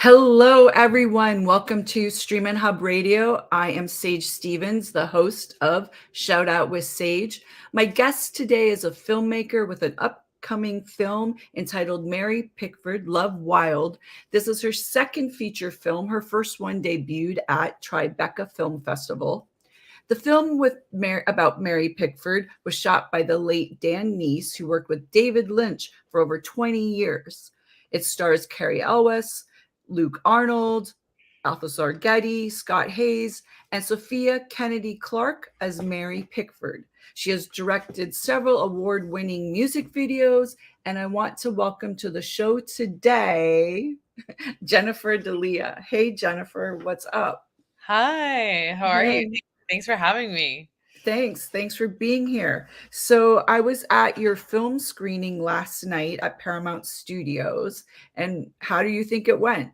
Hello, everyone. Welcome to Stream and Hub Radio. I am Sage Stevens, the host of Shout Out with Sage. My guest today is a filmmaker with an upcoming film entitled Mary Pickford, Love Wild. This is her second feature film. Her first one debuted at Tribeca Film Festival. The film about Mary Pickford was shot by the late Dan Neese, who worked with David Lynch for over 20 years. It stars Carrie Elwes, Luke Arnold, Balthazar Getty, Scott Hayes, and Sophia Kennedy Clark as Mary Pickford. She has directed several award-winning music videos, and I want to welcome to the show today Jennifer DeLia. Hey, Jennifer, what's up? Hi, how are you? Hey. Thanks for having me. Thanks for being here. So I was at your film screening last night at Paramount Studios, and how do you think it went?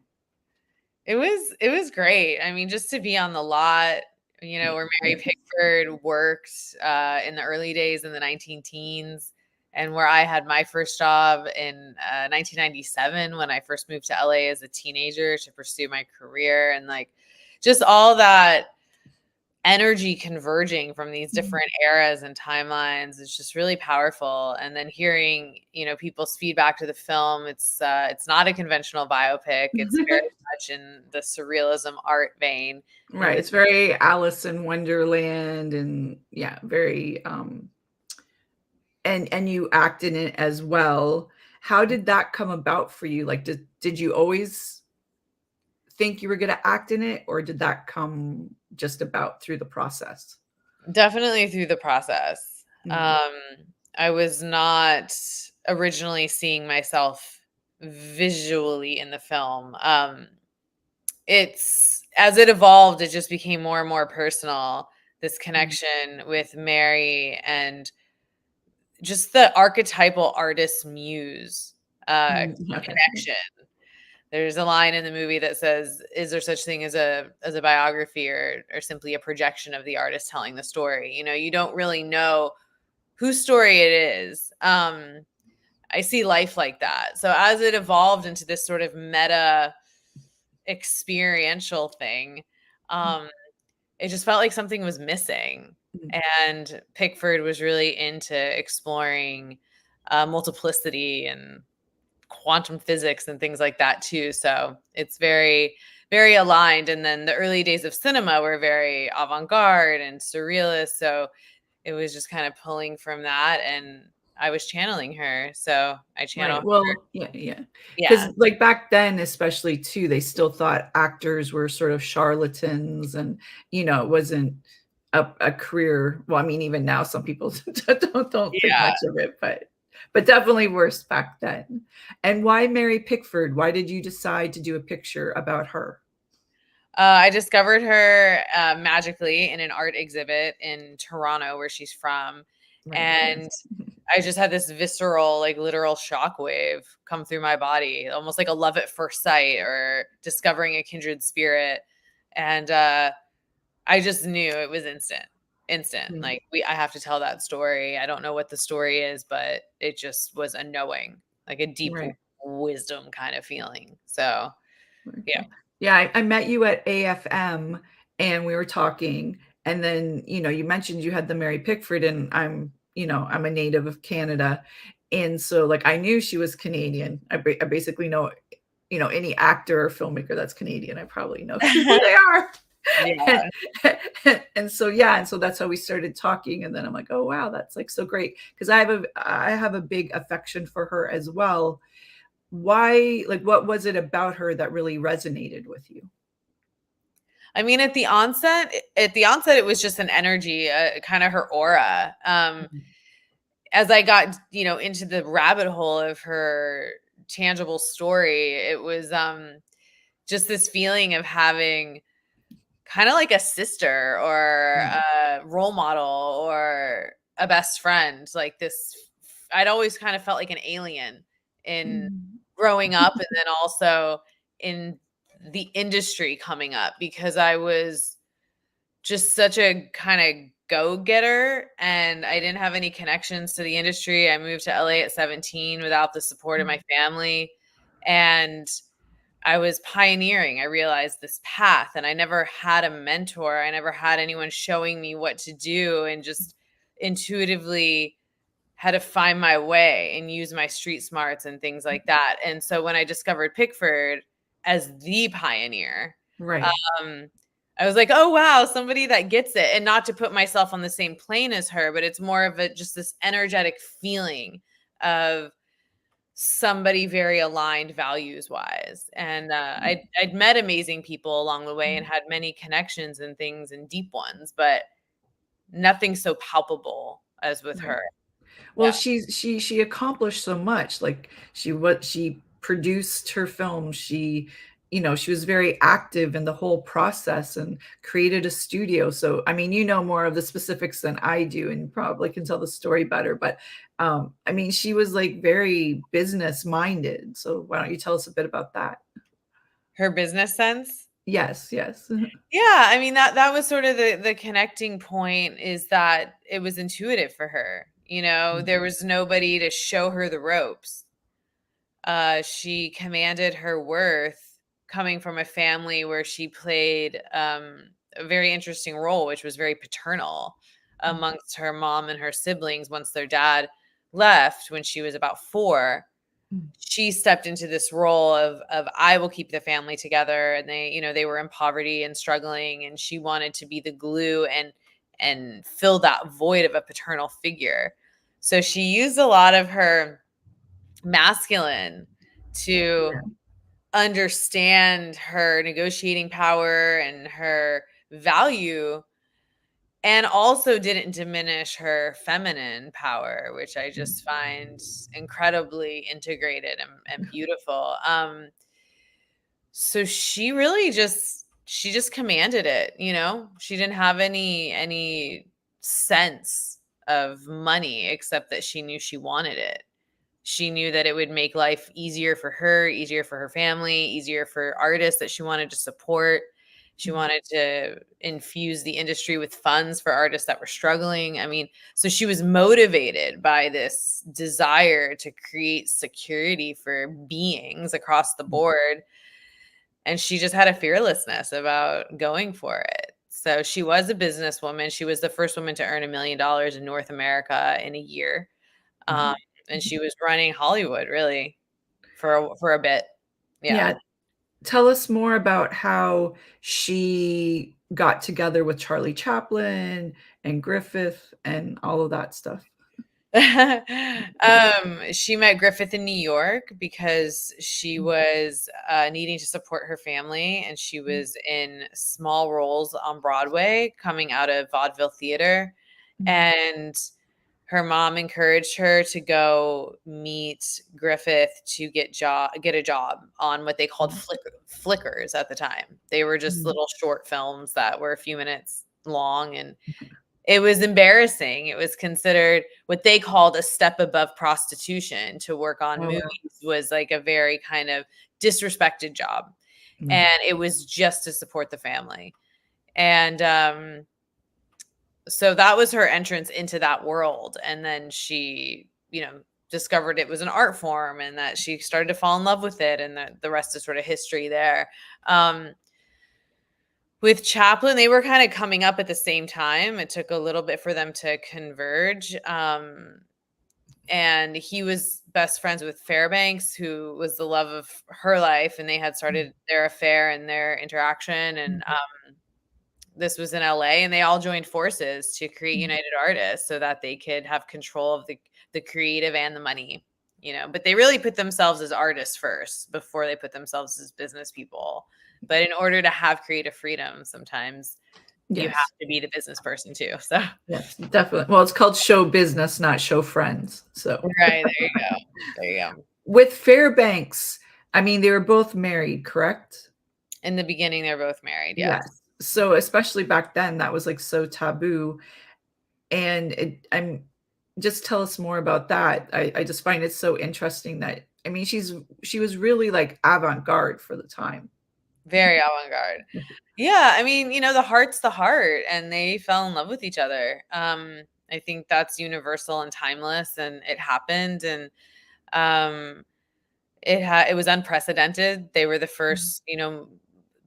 It was great. I mean, just to be on the lot, where Mary Pickford worked in the early days in the 19 teens, and where I had my first job in 1997 when I first moved to LA as a teenager to pursue my career, and like just all that energy converging from these different eras and timelines is just really powerful. And then hearing, people's feedback to the film, it's not a conventional biopic. It's very much in the surrealism art vein. Right. It's very Alice in Wonderland, and yeah, very and you act in it as well. How did that come about for you? Like did you always think you were going to act in it, or did that come just about through the process? Definitely through the process. I was not originally seeing myself visually in the film. It's as it evolved, it just became more and more personal, this connection with Mary and just the archetypal artist muse connection. There's a line in the movie that says, "Is there such thing as a biography or simply a projection of the artist telling the story?" You don't really know whose story it is. I see life like that. So as it evolved into this sort of meta experiential thing, it just felt like something was missing. And Pickford was really into exploring multiplicity and quantum physics and things like that too. So it's very, very aligned. And then the early days of cinema were very avant-garde and surrealist. So it was just kind of pulling from that, and I was channeling her. So I channeled Right. Well, her. yeah. Yeah. Because like back then, especially too, they still thought actors were sort of charlatans, and it wasn't a career. Well, I mean, even now, some people don't think Yeah. much of it, but definitely worse back then. And why Mary Pickford? Why did you decide to do a picture about her? I discovered her magically in an art exhibit in Toronto, where she's from. Right. And I just had this visceral, like literal shockwave come through my body, almost like a love at first sight or discovering a kindred spirit. And I just knew it was instant. Like I have to tell that story. I don't know what the story is, but it just was a knowing, like a deep Right. wisdom kind of feeling. So yeah. Yeah, I met you at AFM, and we were talking, and then, you mentioned you had the Mary Pickford, and I'm a native of Canada. And so like I knew she was Canadian. I basically know, any actor or filmmaker that's Canadian, I probably know who they are. Yeah. And so yeah, and so that's how we started talking, and then I'm like, oh wow, that's like so great, because I have a big affection for her as well. Why, like, what was it about her that really resonated with you? I mean, at the onset, it was just an energy, kind of her aura. As I got, into the rabbit hole of her tangible story, it was just this feeling of having kind of like a sister or a role model or a best friend. Like this, I'd always kind of felt like an alien in growing up, and then also in the industry coming up, because I was just such a kind of go-getter and I didn't have any connections to the industry. I moved to LA at 17 without the support of my family. And I was pioneering. I realized this path, and I never had a mentor. I never had anyone showing me what to do, and just intuitively had to find my way and use my street smarts and things like that. And so when I discovered Pickford as the pioneer, Right. um, I was like, oh, wow, somebody that gets it. And not to put myself on the same plane as her, but it's more of a just this energetic feeling of somebody very aligned values wise. And I'd met amazing people along the way and had many connections and things and deep ones, but nothing so palpable as with Right. her. Well, Yeah. she accomplished so much. Like she produced her film. She was very active in the whole process and created a studio. So, I mean, you know more of the specifics than I do, and probably can tell the story better. But I mean, she was like very business minded. So, why don't you tell us a bit about that? Her business sense. Yes, yes. Yeah, I mean that was sort of the connecting point, is that it was intuitive for her. There was nobody to show her the ropes. She commanded her worth coming from a family where she played a very interesting role, which was very paternal amongst her mom and her siblings. Once their dad left when she was about 4, she stepped into this role of I will keep the family together. And they were in poverty and struggling, and she wanted to be the glue and fill that void of a paternal figure. So she used a lot of her masculine to Yeah. understand her negotiating power and her value, and also didn't diminish her feminine power, which I just find incredibly integrated and beautiful. So she just commanded it. She didn't have any sense of money, except that she knew she wanted it. She knew that it would make life easier for her, easier for her family, easier for artists that she wanted to support. She wanted to infuse the industry with funds for artists that were struggling. I mean, so she was motivated by this desire to create security for beings across the board. And she just had a fearlessness about going for it. So she was a businesswoman. She was the first woman to earn $1 million in North America in a year. Um, Wow. and she was running Hollywood really for a bit. Yeah. Yeah. Tell us more about how she got together with Charlie Chaplin and Griffith and all of that stuff. She met Griffith in New York because she was needing to support her family, and she was in small roles on Broadway coming out of vaudeville theater. And her mom encouraged her to go meet Griffith to get a job on what they called flickers at the time. They were just little short films that were a few minutes long, and it was embarrassing. It was considered what they called a step above prostitution. To work on Oh, movies wow. was like a very kind of disrespected job, Mm. and it was just to support the family. And so that was her entrance into that world. And then she, discovered it was an art form, and that she started to fall in love with it. And the rest is sort of history there. With Chaplin, they were kind of coming up at the same time. It took a little bit for them to converge. And he was best friends with Fairbanks, who was the love of her life. And they had started their affair and their interaction. And this was in LA, and they all joined forces to create United Artists so that they could have control of the creative and the money. But they really put themselves as artists first before they put themselves as business people. But in order to have creative freedom, sometimes you have Yes. to be the business person too. So Yes, definitely. Well, it's called show business, not show friends. So, right, there you go. There you go. with Fairbanks, I mean, they were both married, correct? In the beginning, they're both married. Yes. Yes. So, especially back then, that was like so taboo. And I'm just tell us more about that. I just find it so interesting that I mean, she was really like avant-garde for the time. Very avant-garde. Yeah, I mean, the heart's the heart, and they fell in love with each other. I think that's universal and timeless, and it happened. And um, It was unprecedented. They were the first,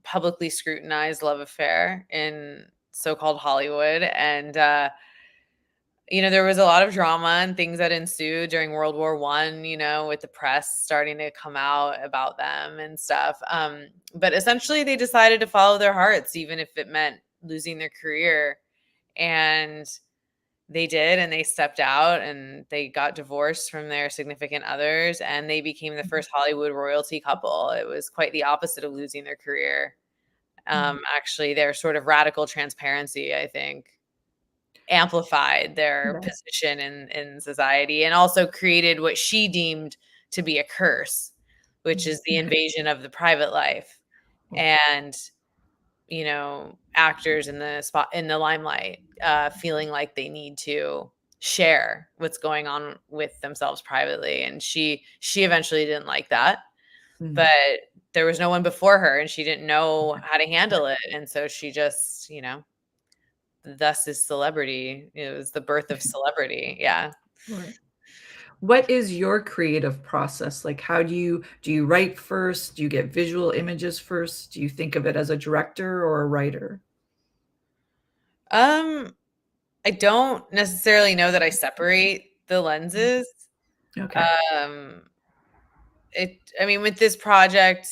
publicly scrutinized love affair in so-called Hollywood. And there was a lot of drama and things that ensued during World War I, with the press starting to come out about them and stuff. But essentially they decided to follow their hearts, even if it meant losing their career. And they did, and they stepped out and they got divorced from their significant others, and they became the first Hollywood royalty couple. It was quite the opposite of losing their career. Actually, their sort of radical transparency, I think, amplified their position in society, and also created what she deemed to be a curse, which is the invasion of the private life. And actors in the limelight, feeling like they need to share what's going on with themselves privately. And she eventually didn't like that, but there was no one before her, and she didn't know how to handle it. And so she just, thus is celebrity. It was the birth of celebrity. Yeah. Right. What is your creative process? Like, how do you write first? Do you get visual images first? Do you think of it as a director or a writer? I don't necessarily know that I separate the lenses. Okay. With this project,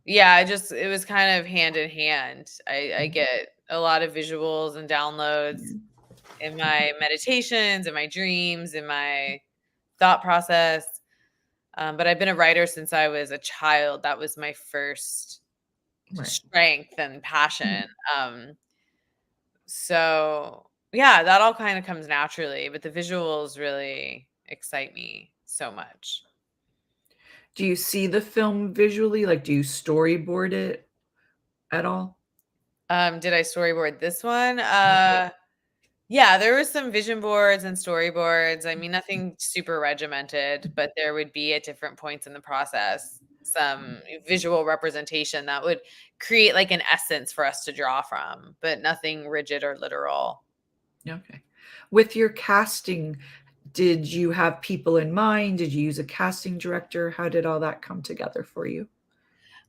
yeah, it was kind of hand in hand. I get a lot of visuals and downloads in my meditations, in my dreams, in my thought process. But I've been a writer since I was a child. That was my first strength and passion. So yeah, that all kind of comes naturally, but the visuals really excite me so much. Do you see the film visually? Like, do you storyboard it at all? Did I storyboard this one? Yeah, there was some vision boards and storyboards. I mean, nothing super regimented, but there would be at different points in the process some visual representation that would create like an essence for us to draw from, but nothing rigid or literal. Okay. With your casting, did you have people in mind? Did you use a casting director? How did all that come together for you?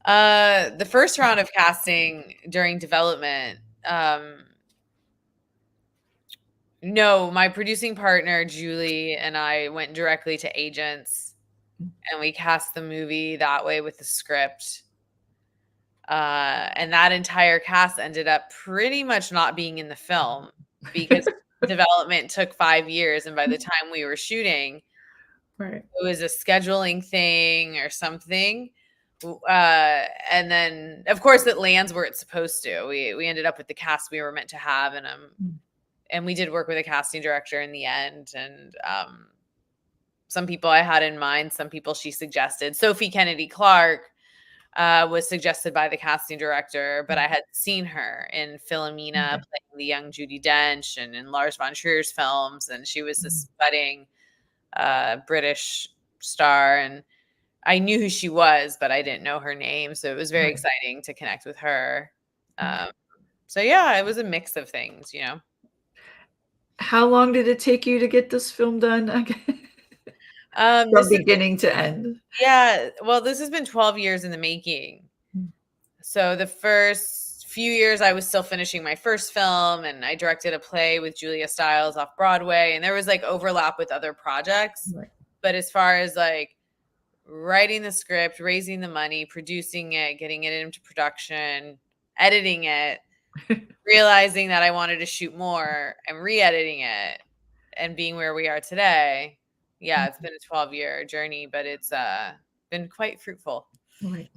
The first round of casting during development, no, my producing partner, Julie, and I went directly to agents, and we cast the movie that way with the script. And that entire cast ended up pretty much not being in the film because development took 5 years, and by the time we were shooting, Right. it was a scheduling thing or something. And then, of course, it lands where it's supposed to. We ended up with the cast we were meant to have, and we did work with a casting director in the end. And some people I had in mind, some people she suggested. Sophie Kennedy Clark was suggested by the casting director, but I had seen her in Philomena playing the young Judi Dench, and in Lars von Trier's films, and she was this budding British star, and I knew who she was, but I didn't know her name, so it was very exciting to connect with her. So yeah, it was a mix of things, How long did it take you to get this film done? From beginning to end. Yeah, well, this has been 12 years in the making. So the first few years I was still finishing my first film, and I directed a play with Julia Stiles Off-Broadway, and there was like overlap with other projects. But as far as like writing the script, raising the money, producing it, getting it into production, editing it, realizing that I wanted to shoot more, and re-editing it, and being where we are today. Yeah, it's been a 12-year journey, but it's been quite fruitful. Right.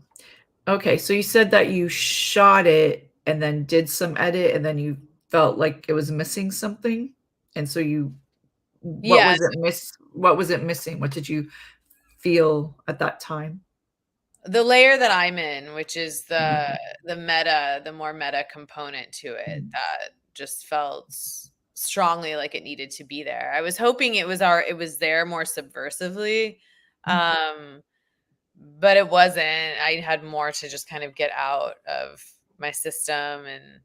Okay, so you said that you shot it and then did some edit, and then you felt like it was missing something, and so what Yeah, was it missing? What did you feel at that time? the layer that I'm in, which is the more meta component to it, that just felt strongly like it needed to be there. I was hoping it was there more subversively. But it wasn't. I had more to just kind of get out of my system and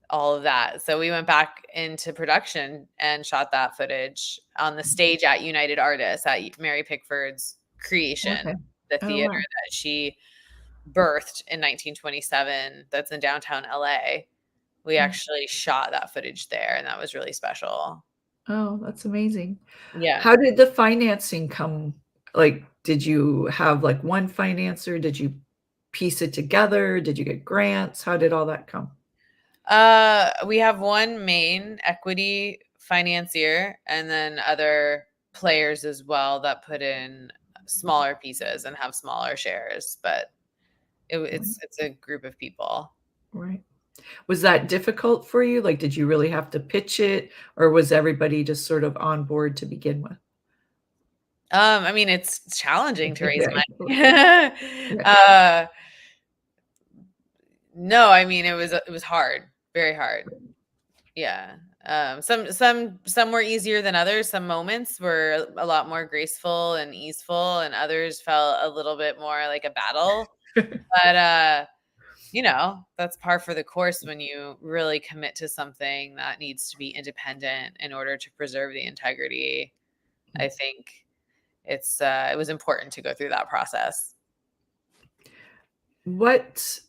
all of that. So we went back into production and shot that footage on the stage at United Artists at Mary Pickford's creation, Okay. the Oh, theater wow. that she birthed in 1927 that's in downtown LA. We Mm. actually shot that footage there, and that was really special. Oh, that's amazing. Yeah. How did the financing come? Like, did you have, like, one financer? Did you piece it together? Did you get grants? How did all that come? We have one main equity financier and then other players as well that put in smaller pieces and have smaller shares, but Right, it's a group of people. right. Was that difficult for you? Like, did you really have to pitch it, or was everybody just sort of on board to begin with? I mean, it's challenging to raise Yeah, money. yeah, No, I mean it was hard, very hard. Yeah. Some were easier than others. Some moments were a lot more graceful and easeful, and others felt a little bit more like a battle. But that's par for the course when you really commit to something that needs to be independent in order to preserve the integrity. I think it was important to go through that process. What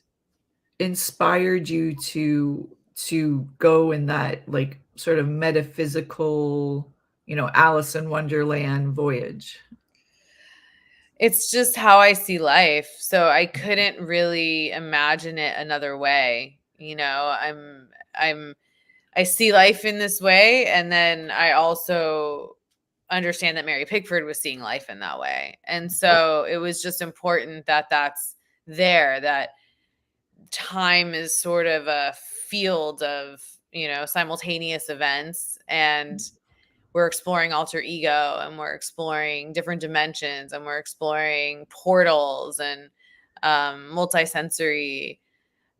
inspired you to go in that, like, sort of metaphysical, Alice in Wonderland voyage? It's just how I see life. So I couldn't really imagine it another way. I see life in this way, and then I also understand that Mary Pickford was seeing life in that way. And so it was just important that that's there, that time is sort of a field of, simultaneous events, and we're exploring alter ego, and we're exploring different dimensions, and we're exploring portals and multisensory,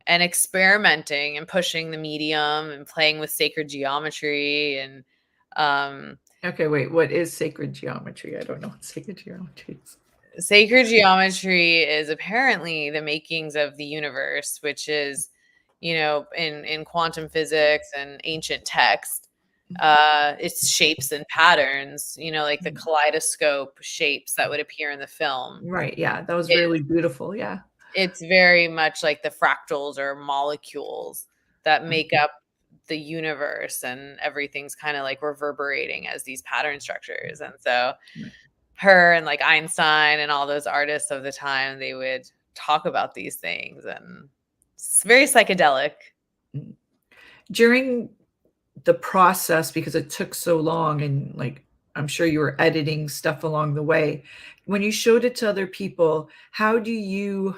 and experimenting and pushing the medium and playing with sacred geometry and um, Okay, wait, what is sacred geometry? I don't know what sacred geometry is. sacred geometry is apparently the makings of the universe, which is, in quantum physics and ancient text, it's shapes and patterns, like the kaleidoscope shapes that would appear in the film. Right, yeah, that was It, really beautiful, yeah. it's very much like the fractals or molecules that make up the universe, and everything's kind of like reverberating as these pattern structures. And so Right. her and like Einstein and all those artists of the time, they would talk about these things, and it's very psychedelic. Mm. During the process, because it took so long and, like, I'm sure you were editing stuff along the way, when you showed it to other people, how do you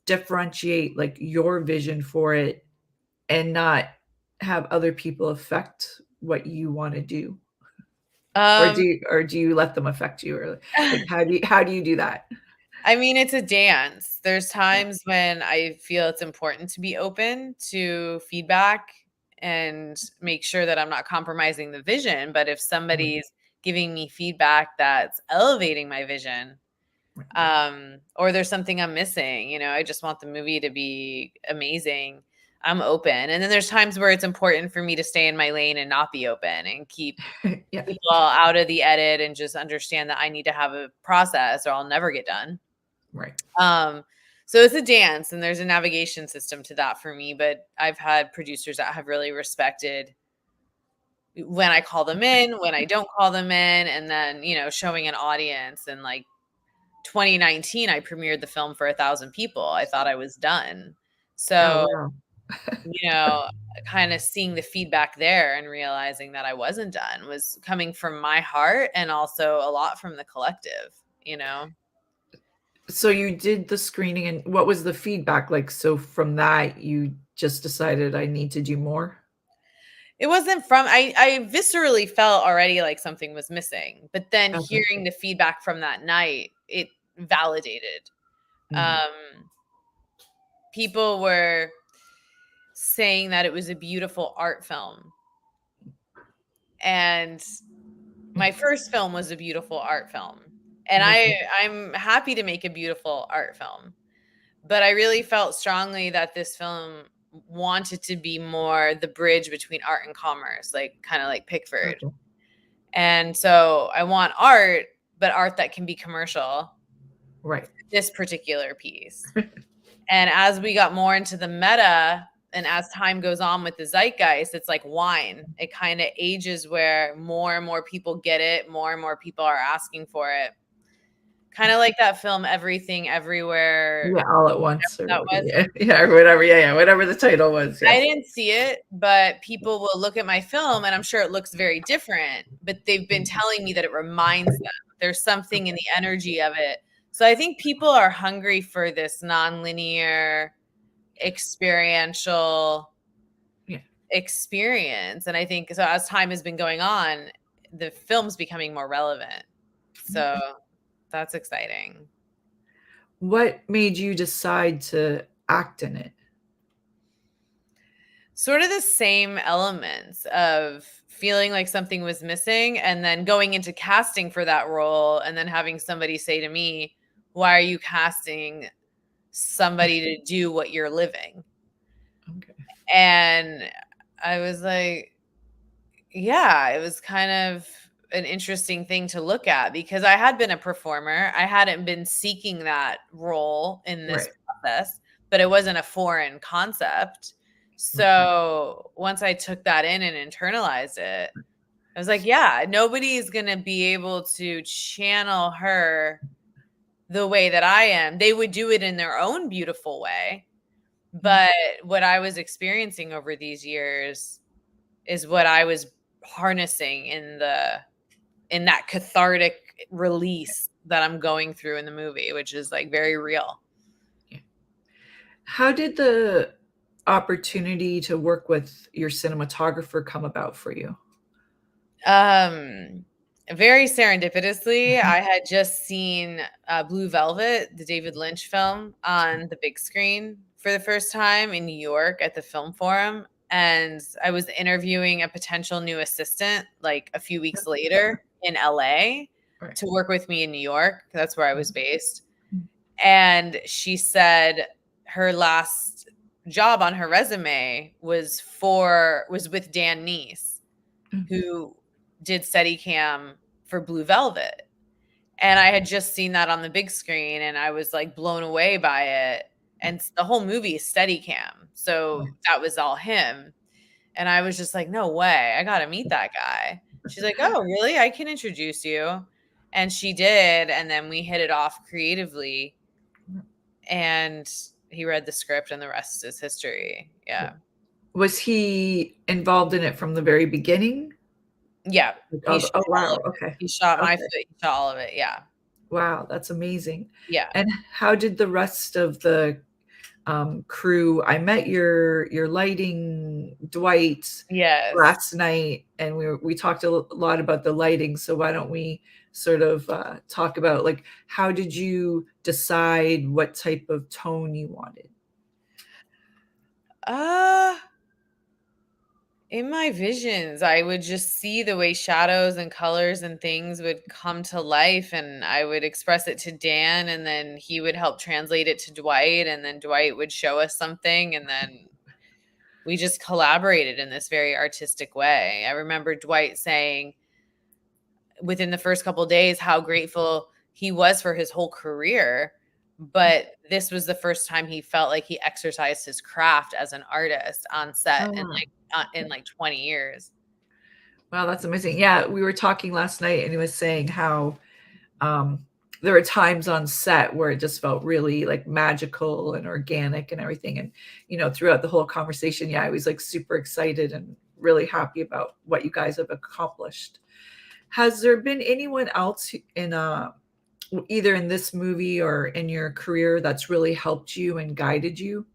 differentiate, like, your vision for it and not have other people affect what you wanna do? Or Um, do you let them affect you? Or, like, how do you do that? I mean, it's a dance. There's times when I feel it's important to be open to feedback and make sure that I'm not compromising the vision. But if Right, somebody's giving me feedback that's elevating my vision, right, or there's something I'm missing, I just want the movie to be amazing, I'm open. And then there's times where it's important for me to stay in my lane and not be open and keep yeah, people out of the edit, and just understand that I need to have a process or I'll never get done. right. Um, so it's a dance, and there's a navigation system to that for me. But I've had producers that have really respected when I call them in, when I don't call them in, and then, showing an audience. And like 2019, I premiered the film for 1,000 people. I thought I was done. Oh, So, wow. you know, kind of seeing the feedback there and realizing that I wasn't done was coming from my heart, and also a lot from the collective. So you did the screening, and what was the feedback like? So from that, you just decided, "I need to do more?" It wasn't from I viscerally felt already like something was missing, but then Okay. hearing the feedback from that night, it validated. Mhm. Um, People were saying that it was a beautiful art film. And my first film was a beautiful art film. And Okay. I'm happy to make a beautiful art film. But I really felt strongly that this film wanted to be more the bridge between art and commerce, like kind of like Pickford. Okay. And so I want art, but art that can be commercial. Right. This particular piece. And as we got more into the meta, and as time goes on with the zeitgeist, it's like wine. It kind of ages where more and more people get it, more and more people are asking for it. Kind of like that film Everything Everywhere. Yeah, all at once, or That was. yeah, or whatever. Yeah, whatever the title was. I Yes. didn't see it, but people will look at my film, and I'm sure it looks very different, but they've been telling me that it reminds them. There's something in the energy of it. So I think people are hungry for this nonlinear, experiential experience. And I think so as time has been going on, the film's becoming more relevant. So that's exciting. What made you decide to act in it? Sort of the same elements of feeling like something was missing, and then going into casting for that role, and then having somebody say to me, why are you casting somebody to do what you're living? Okay. And I was like, yeah, it was kind of an interesting thing to look at, because I had been a performer. I hadn't been seeking that role in this process, but it wasn't a foreign concept. So once I took that in and internalized it, I was like, yeah, nobody's going to be able to channel her the way that I am. They would do it in their own beautiful way. But what I was experiencing over these years is what I was harnessing in that cathartic release that I'm going through in the movie, which is like very real. How did the opportunity to work with your cinematographer come about for you? Very serendipitously, I had just seen Blue Velvet, the David Lynch film, on the big screen for the first time in New York at the Film Forum. And I was interviewing a potential new assistant like a few weeks later in LA to work with me in New York. That's where I was based. And she said her last job on her resume was with Dan Neese, who did Steadicam for Blue Velvet. And I had just seen that on the big screen, and I was like blown away by it. And the whole movie is Steadicam. So that was all him. And I was just like, no way, I got to meet that guy. She's like, oh, really? I can introduce you. And she did. And then we hit it off creatively. And he read the script, and the rest is history. Yeah. Was he involved in it from the very beginning? Yeah. Oh, wow. Okay. He shot my foot. He shot all of it. Yeah. Wow, that's amazing. Yeah. And how did the rest of the crew? I met your lighting, Dwight, last night, and we talked a lot about the lighting. So why don't we sort of talk about, like, how did you decide what type of tone you wanted? In my visions, I would just see the way shadows and colors and things would come to life, and I would express it to Dan, and then he would help translate it to Dwight, and then Dwight would show us something, and then we just collaborated in this very artistic way. I remember Dwight saying within the first couple of days how grateful he was for his whole career, but this was the first time he felt like he exercised his craft as an artist on set in like 20 years. Wow, that's amazing. Yeah, we were talking last night, and he was saying how there were times on set where it just felt really like magical and organic and everything. And, throughout the whole conversation, yeah, I was like super excited and really happy about what you guys have accomplished. Has there been anyone else in either in this movie or in your career that's really helped you and guided you?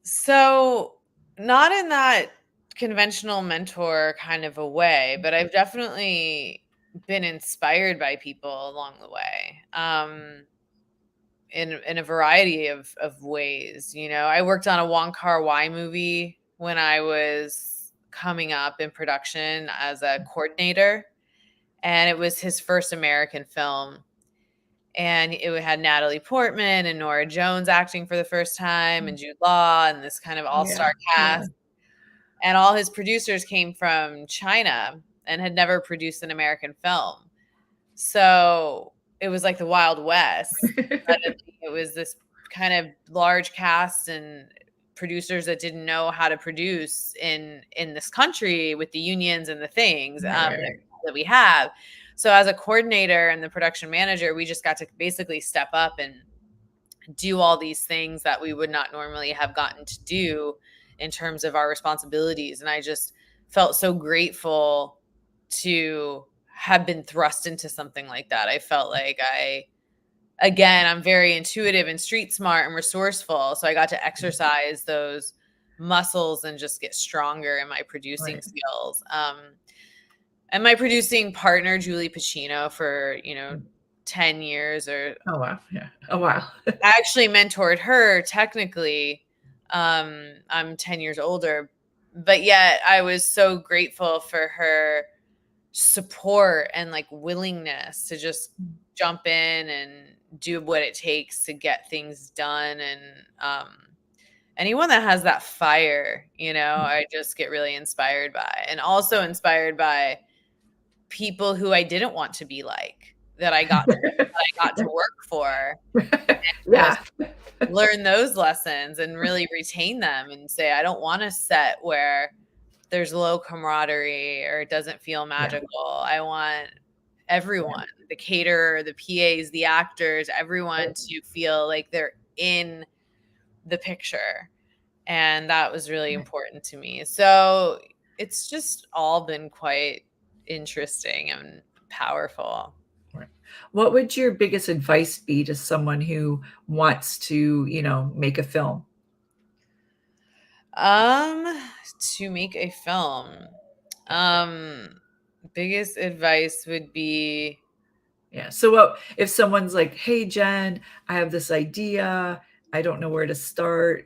So not in that conventional mentor kind of a way, but I've definitely been inspired by people along the way. In a variety of ways. I worked on a Wong Kar-wai movie when I was coming up in production as a coordinator, and it was his first American film. And it had Natalie Portman and Norah Jones acting for the first time, and Jude Law, and this kind of all-star cast. And all his producers came from China and had never produced an American film. So it was like the Wild West. Suddenly it was this kind of large cast and producers that didn't know how to produce in this country with the unions and the things that we have. So as a coordinator and the production manager, we just got to basically step up and do all these things that we would not normally have gotten to do in terms of our responsibilities. And I just felt so grateful to have been thrust into something like that. I felt like I'm very intuitive and street smart and resourceful. So I got to exercise those muscles and just get stronger in my producing skills. And my producing partner, Julie Pacino, for, 10 years or Oh wow. Yeah. Oh wow. I actually mentored her technically. I'm 10 years older, but yet I was so grateful for her support and like willingness to just jump in and do what it takes to get things done. And anyone that has that fire, I just get really inspired by, and also inspired by people who I didn't want to be like, that I got to work for. Yeah. Learn those lessons and really retain them and say, I don't want a set where there's low camaraderie or it doesn't feel magical. I want everyone, the caterer, the PAs, the actors, everyone to feel like they're in the picture. And that was really important to me. So it's just all been quite interesting and powerful. What would your biggest advice be to someone who wants to, make a film? To make a film, biggest advice would be, Yeah. So what if someone's like, "Hey Jen, I have this idea. I don't know where to start.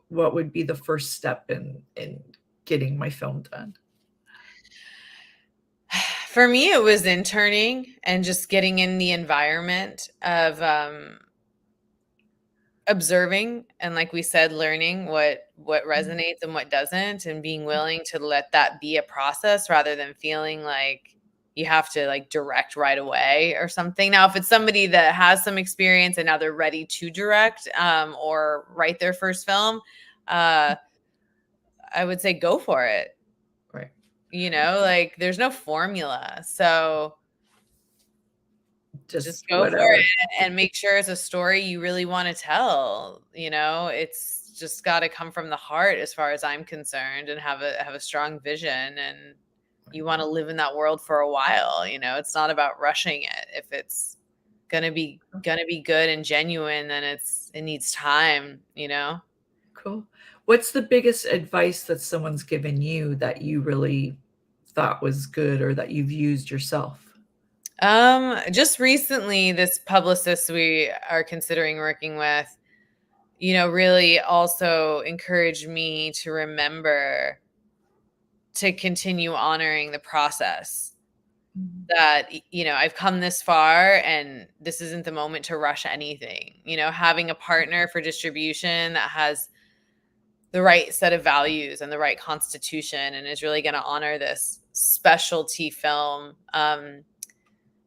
What would be the first step in getting my film done?" for me, it was interning and just getting in the environment of observing and, like we said, learning what resonates and what doesn't, and being willing to let that be a process rather than feeling like you have to like direct right away or something. Now, if it's somebody that has some experience and now they're ready to direct or write their first film, I would say go for it. Right. Like there's no formula. So just go for whatever. it and make sure it's a story you really want to tell. It's just got to come from the heart as far as I'm concerned, and have a strong vision, and you want to live in that world for a while. It's not about rushing it. If it's gonna be good and genuine, then it needs time. Cool. What's the biggest advice that someone's given you that you really thought was good or that you've used yourself? Just recently, this publicist we are considering working with, really also encouraged me to remember to continue honoring the process. That, I've come this far and this isn't the moment to rush anything. Having a partner for distribution that has the right set of values and the right constitution and is really going to honor this specialty film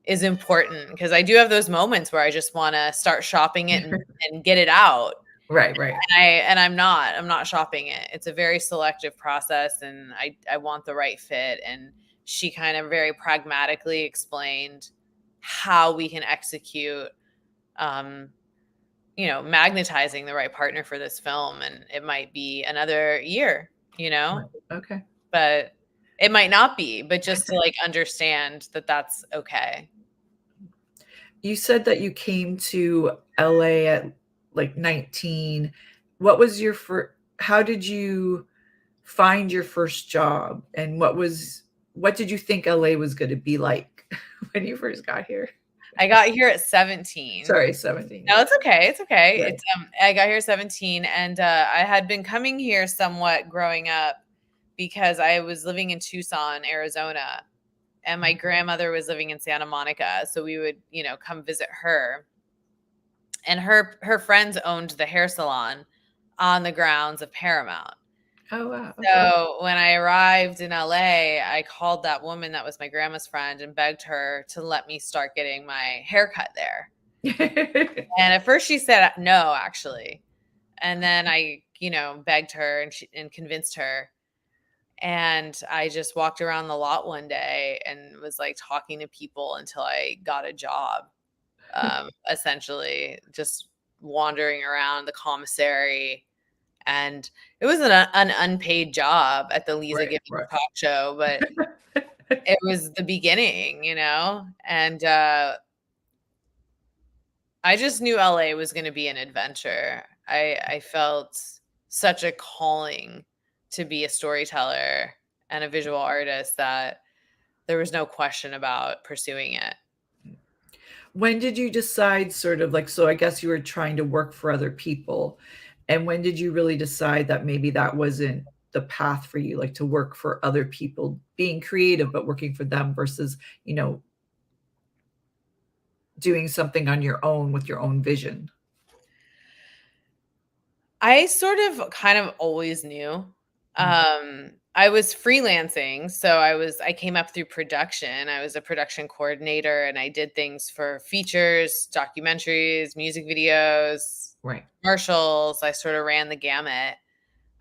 is important, because I do have those moments where I just want to start shopping it and get it out. Right. And I'm not shopping it. It's a very selective process, and I want the right fit. And she kind of very pragmatically explained how we can execute, magnetizing the right partner for this film. And it might be another year, Okay. but it might not be, but just to like understand that that's okay. You said that you came to LA at like 19. What was how did you find your first job, and what did you think LA was going to be like when you first got here? I got here at 17. Sorry, 17. No, it's okay. It's okay. Right. I got here at 17, and I had been coming here somewhat growing up because I was living in Tucson, Arizona, and my grandmother was living in Santa Monica. So we would, come visit her. And her friends owned the hair salon on the grounds of Paramount. Oh, wow. Okay. So when I arrived in LA, I called that woman that was my grandma's friend and begged her to let me start getting my hair cut there. And at first she said no, actually. And then I, begged her and convinced her. And I just walked around the lot one day and was like talking to people until I got a job. Essentially just wandering around the commissary. And it was an unpaid job at the Lisa Right, Gibbons right. talk show, but it was the beginning, and I just knew LA was going to be an adventure. I felt such a calling to be a storyteller and a visual artist that there was no question about pursuing it. When did you decide sort of like, so I guess you were trying to work for other people. And when did you really decide that maybe that wasn't the path for you, like to work for other people, being creative, but working for them versus, doing something on your own with your own vision? I sort of kind of always knew. I was freelancing, so I came up through production. I was a production coordinator and I did things for features, documentaries, music videos, Right. commercials. I sort of ran the gamut.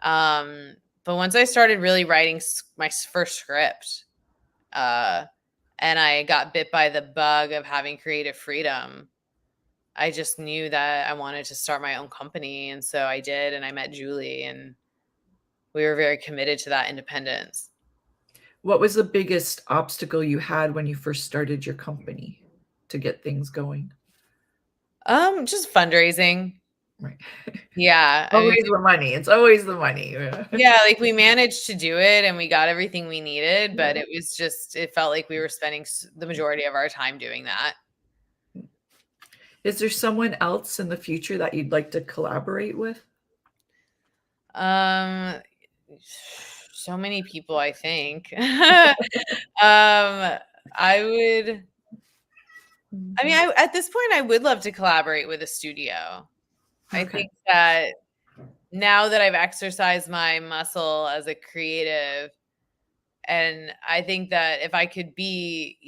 But once I started really writing my first script, uh, and I got bit by the bug of having creative freedom, I just knew that I wanted to start my own company. And so I did. And I met Julie, and we were very committed to that independence. What was the biggest obstacle you had when you first started your company to get things going? Just fundraising. Right. Yeah. I mean, Always the money. It's always the money. Yeah. yeah, like we managed to do it and we got everything we needed, but Yeah. it felt like we were spending the majority of our time doing that. Is there someone else in the future that you'd like to collaborate with? Um, so many people, I think. I would, I mean, at this point, I would love to collaborate with a studio. I Okay. think that now that I've exercised my muscle as a creative, and I think that if I could be,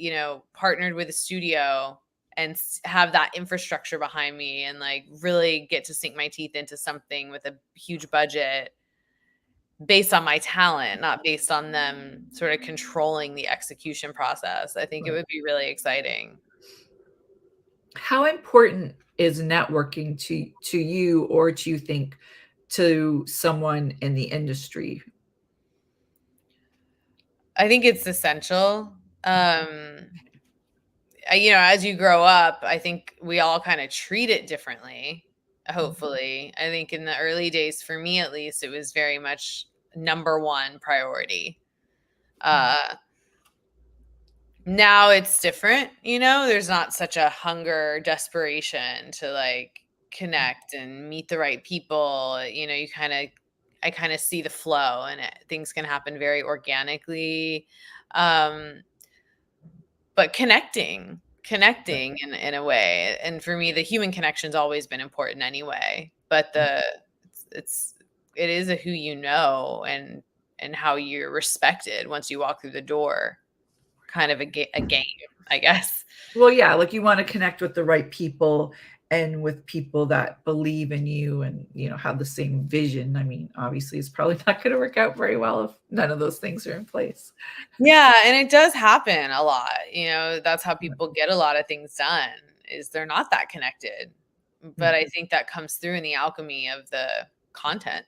partnered with a studio and have that infrastructure behind me and like really get to sink my teeth into something with a huge budget based on my talent, not based on them sort of controlling the execution process, I think it Right. would be really exciting. How important is networking to you, or do you think to someone in the industry? I think it's essential. As you grow up, I think we all kind of treat it differently. Hopefully, I think in the early days, for me at least, it was very much number one priority. Uh, Now it's different, there's not such a hunger, desperation to like connect and meet the right people. I kind of see the flow, and things can happen very organically. Um, but connecting in a way. And for me, the human connection's always been important anyway. But it's it is a who and how you're respected once you walk through the door, kind of a game, I guess. Well, yeah, like you want to connect with the right people and with people that believe in you and, have the same vision. I mean, obviously, it's probably not going to work out very well if none of those things are in place. Yeah, and it does happen a lot. That's how people get a lot of things done, is they're not that connected. But Mm. I think that comes through in the alchemy of the content.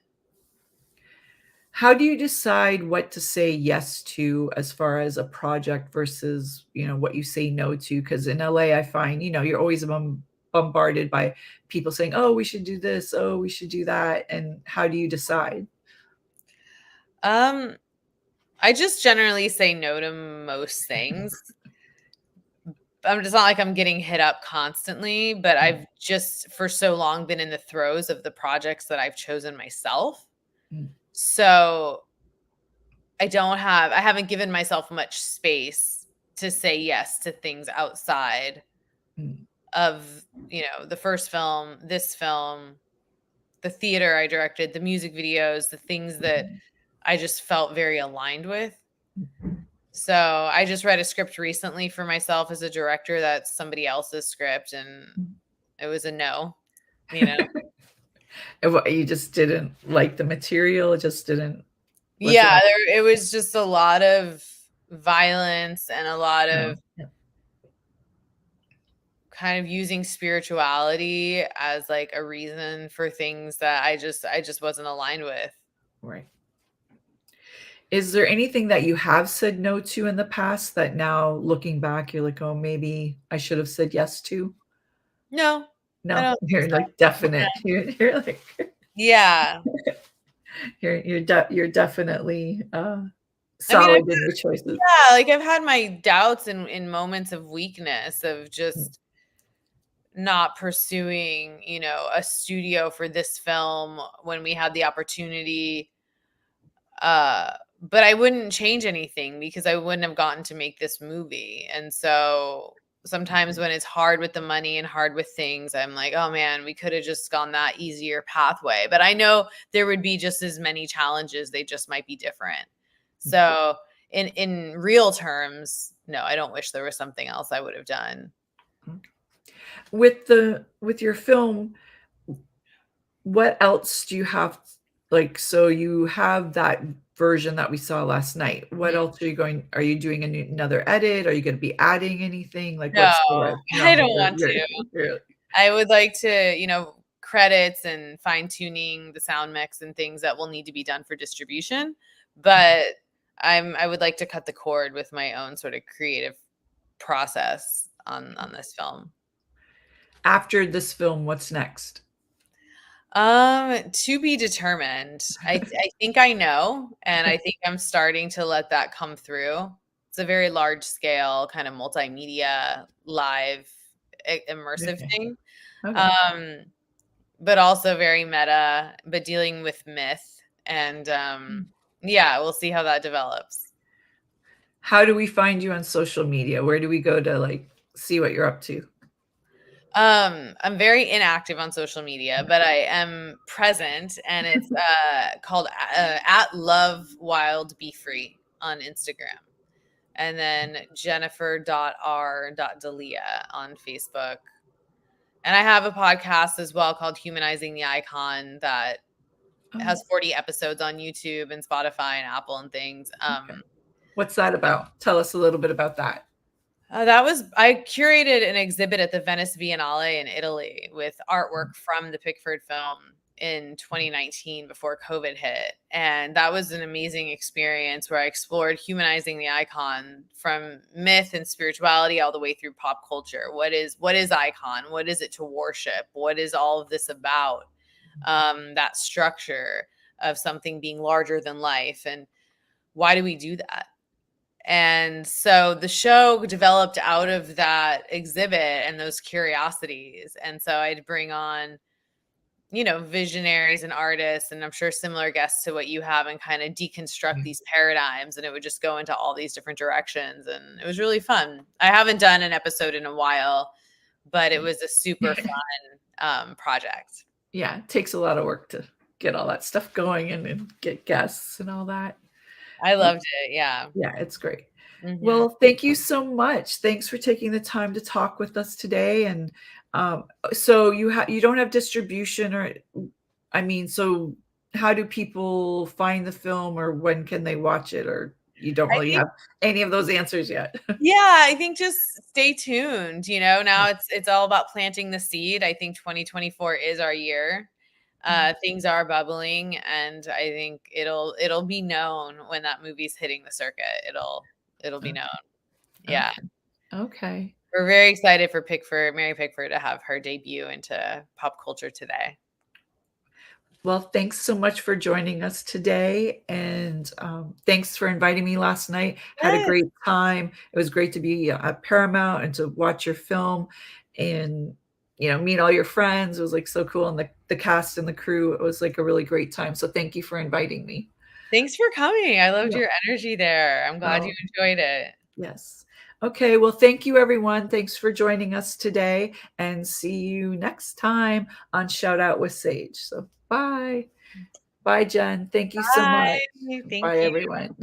How do you decide what to say yes to as far as a project versus, what you say no to? Because in LA, I find, you're always bombarded by people saying, oh, we should do this. Oh, we should do that. And how do you decide? Um, I just generally say no to most things. It's not like I'm getting hit up constantly, but I've just for so long been in the throes of the projects that I've chosen myself. Mm, So I haven't given myself much space to say yes to things outside mm, of, the first film, this film, the theater I directed, the music videos, the things that mhm. I just felt very aligned with. So I just read a script recently for myself as a director that's somebody else's script, and it was a no, you know? You just didn't like the material? It just didn't was Yeah, it was just a lot of violence and a lot of yeah. kind of using spirituality as like a reason for things that I just wasn't aligned with. Right. Is there anything that you have said no to in the past that now looking back, you're like, "Oh, maybe I should have said yes to?" No, I No, don't think you're so. like definite. You're like Yeah. you're definitely, I mean, solid in your choices. yeah, like I've had my doubts in moments of weakness of Mm, just not pursuing, you know, a studio for this film when we had the opportunity. But I wouldn't change anything because I wouldn't have gotten to make this movie. And so sometimes when it's hard with the money and hard with things, I'm like, oh man, we could have just gone that easier pathway. But I know there would be just as many challenges, they just might be different. So in real terms, no, I don't wish there was something else I would have done. with your film, what else do you have like, so you have that version that we saw last night. What else are you doing another edit? Are you gonna be adding anything? Like, No, what's the I no, don't want to. you're I would like to, you know, credits and fine tuning the sound mix and things that will need to be done for distribution. But I would like to cut the cord with my own sort of creative process on this film. after this film, what's next? To be determined. I think I know, and I think I'm starting to let that come through. It's a very large scale kind of multimedia live immersive Okay. thing. Okay. Um but also very meta, but dealing with myth. And yeah, we'll see how that develops. How do we find you on social media? Where do we go to, like, see what you're up to? I'm very inactive on social media, but I am present, and it's called at Love Wild Be Free on Instagram. And then Jennifer.r.delia on Facebook. And I have a podcast as well called Humanizing the Icon that Oh, has 40 episodes on YouTube and Spotify and Apple and things. okay. What's that about? Tell us a little bit about that. I curated an exhibit at the Venice Biennale in Italy with artwork from the Pickford film in 2019 before COVID hit. And that was an amazing experience where I explored humanizing the icon from myth and spirituality all the way through pop culture. What is icon? What is it to worship? What is all of this about? That structure of something being larger than life. And why do we do that? And so the show developed out of that exhibit and those curiosities. And so I'd bring on, you know, visionaries and artists, and I'm sure similar guests to what you have, and kind of deconstruct these paradigms. And it would just go into all these different directions. And it was really fun. I haven't done an episode in a while, but it was a super fun project. Yeah, it takes a lot of work to get all that stuff going and get guests and all that. I loved it. Yeah. Yeah, it's great. Mhm. Well, thank you so much. Thanks for taking the time to talk with us today. And so you don't have distribution, or I mean, so how do people find the film, or when can they watch it, or you don't I really think have any of those answers yet? Yeah, I think just stay tuned, you know, now it's all about planting the seed. I think 2024 is our year. Things are bubbling, and I think it'll be known when that movie's hitting the circuit. It'll be known. Yeah. Okay. Okay. We're very excited for Mary Pickford to have her debut into pop culture today. Well, thanks so much for joining us today, and thanks for inviting me last night. Had a Yes. great time. It was great to be at Paramount and to watch your film, and meet all your friends. It was like so cool, and the cast and the crew. It was like a really great time. So thank you for inviting me. Thanks for coming. I loved Yeah. your energy there. I'm glad you Oh, enjoyed it. yes. Okay. Well, thank you, everyone. Thanks for joining us today, and see you next time on Shout Out with Sage. So bye. Bye, Jen. Thank you so much. Bye. Thank Bye, you. everyone.